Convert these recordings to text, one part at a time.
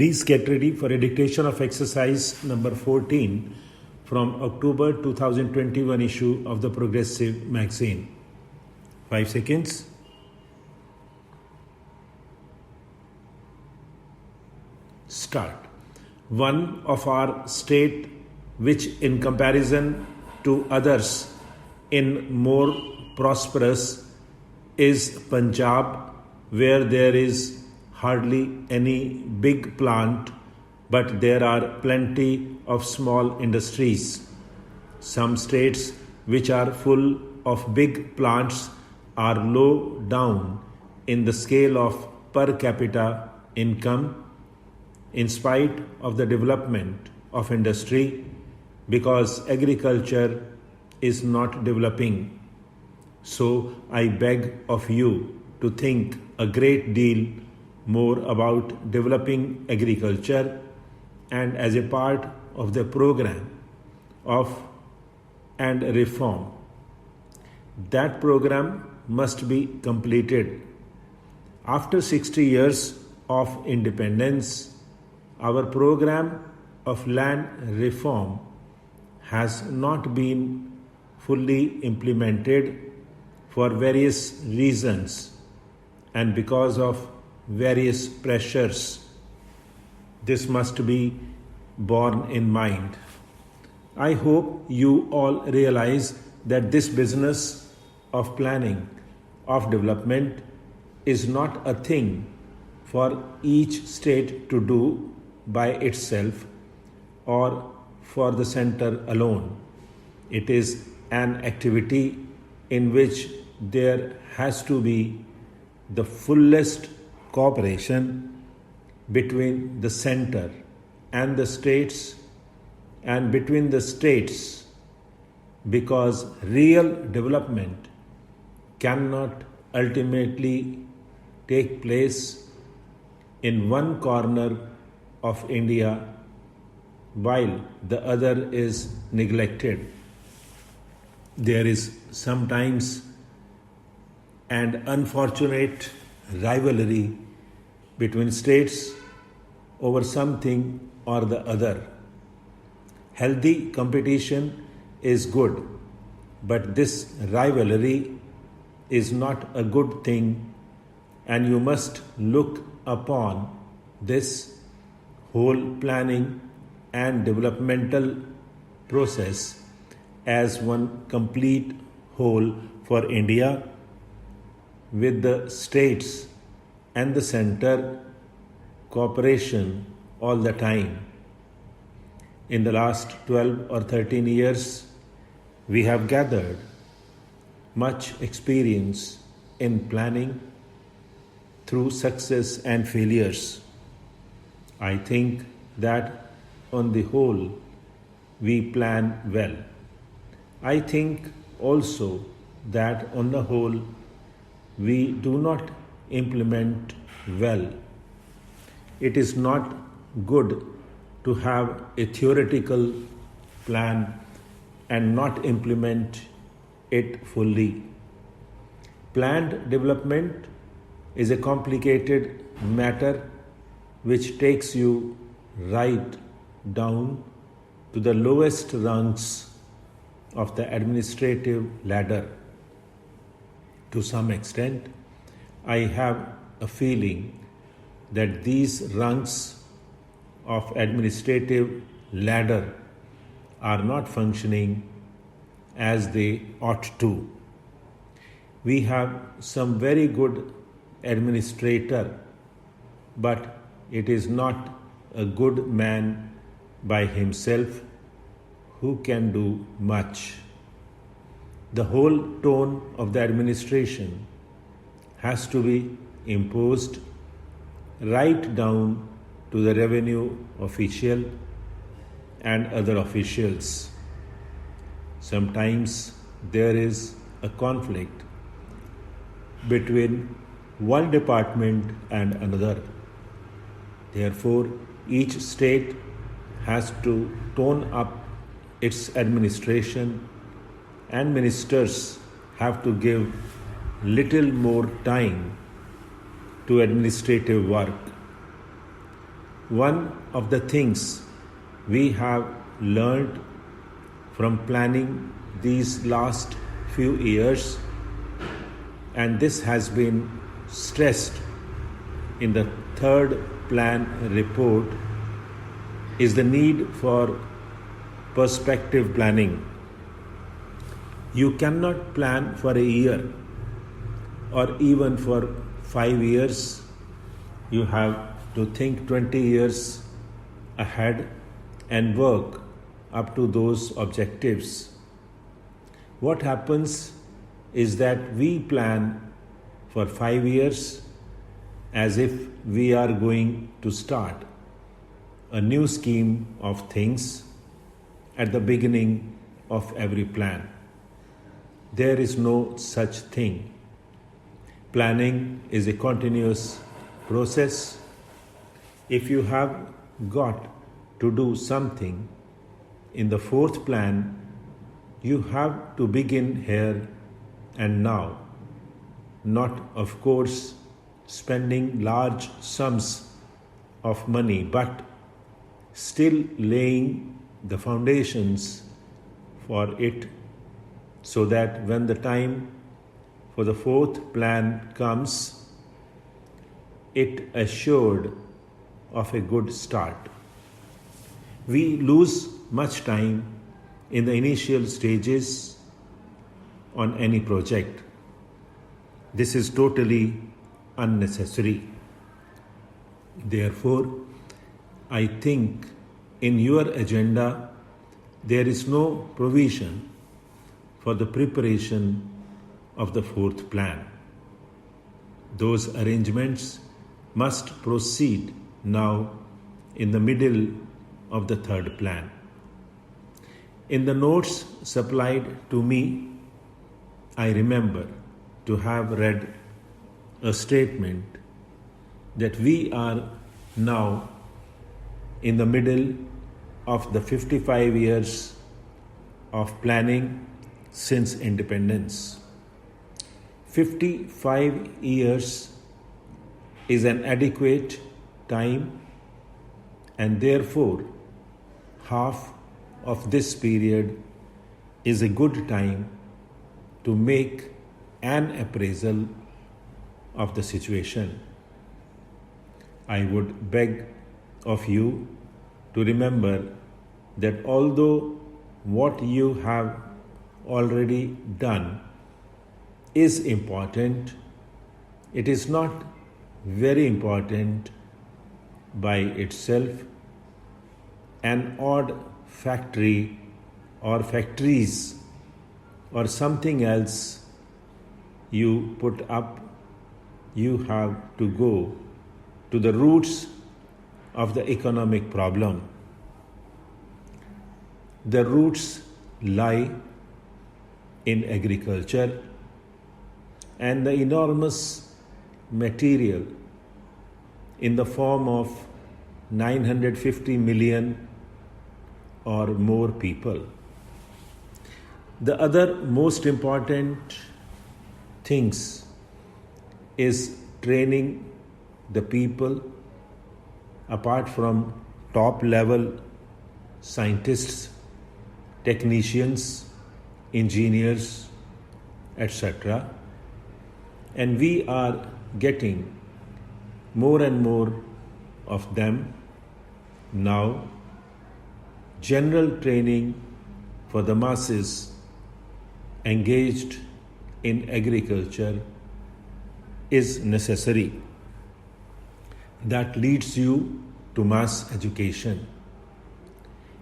Please get ready for a dictation of exercise number 14 from October 2021 issue of the Progressive magazine. 5 seconds. Start. One of our state which in comparison to others in more prosperous is Punjab, where there is hardly any big plant, but there are plenty of small industries. Some states which are full of big plants are low down in the scale of per capita income in spite of the development of industry, because agriculture is not developing. So I beg of you to think a great deal more about developing agriculture, and as a part of the program of and reform. That program must be completed. After 60 years of independence, our program of land reform has not been fully implemented for various reasons and because of various pressures. This must be borne in mind. I hope you all realize that this business of planning of development is not a thing for each state to do by itself or for the center alone. It is an activity in which there has to be the fullest cooperation between the center and the states and between the states, because real development cannot ultimately take place in one corner of India while the other is neglected. There is sometimes an unfortunate rivalry between states over something or the other. Healthy competition is good, but this rivalry is not a good thing, and you must look upon this whole planning and developmental process as one complete whole for India, with the states and the center cooperation all the time. In the last 12 or 13 years, we have gathered much experience in planning through success and failures. I think that on the whole, we plan well. I think also that on the whole, we do not implement well. It is not good to have a theoretical plan and not implement it fully. Planned development is a complicated matter which takes you right down to the lowest rungs of the administrative ladder. To some extent, I have a feeling that these rungs of administrative ladder are not functioning as they ought to. We have some very good administrator, but it is not a good man by himself who can do much. The whole tone of the administration has to be imposed right down to the revenue official and other officials. Sometimes there is a conflict between one department and another. Therefore, each state has to tone up its administration, and ministers have to give little more time to administrative work. One of the things we have learned from planning these last few years, and this has been stressed in the third plan report, is the need for perspective planning. You cannot plan for a year or even for 5 years. You have to think 20 years ahead and work up to those objectives. What happens is that we plan for 5 years as if we are going to start a new scheme of things at the beginning of every plan. There is no such thing. Planning is a continuous process. If you have got to do something in the fourth plan, you have to begin here and now, not, of course, spending large sums of money, but still laying the foundations for it, so that when the time for the fourth plan comes, it assured of a good start. We lose much time in the initial stages on any project. This is totally unnecessary. Therefore, I think in your agenda there is no provision for the preparation of the fourth plan. Those arrangements must proceed now in the middle of the third plan. In the notes supplied to me, I remember to have read a statement that we are now in the middle of the 55 years of planning since independence. 55 years is an adequate time, and therefore half of this period is a good time to make an appraisal of the situation. I would beg of you to remember that although what you have already done is important, it is not very important by itself. An odd factory or factories or something else you put up, you have to go to the roots of the economic problem. The roots lie in agriculture and the enormous material in the form of 950 million or more people. The other most important things is training the people, apart from top level scientists, technicians, engineers, etc. And we are getting more and more of them now. General training for the masses engaged in agriculture is necessary. That leads you to mass education.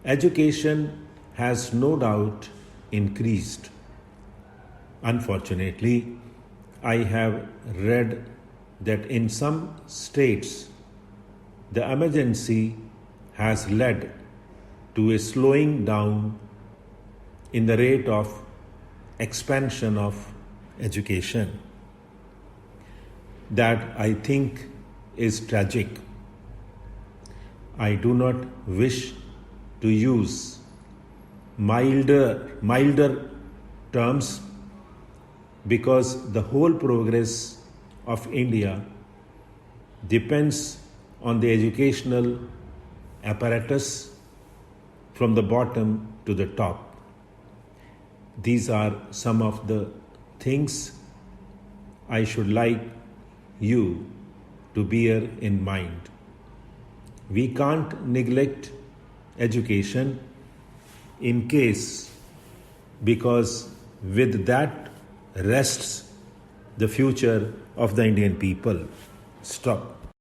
Education has no doubt increased. Unfortunately, I have read that in some states the emergency has led to a slowing down in the rate of expansion of education. That, I think, is tragic. I do not wish to use milder terms, because the whole progress of India depends on the educational apparatus from the bottom to the top. These are some of the things I should like you to bear in mind. We can't neglect education in case, because with that rests the future of the Indian people. Stop.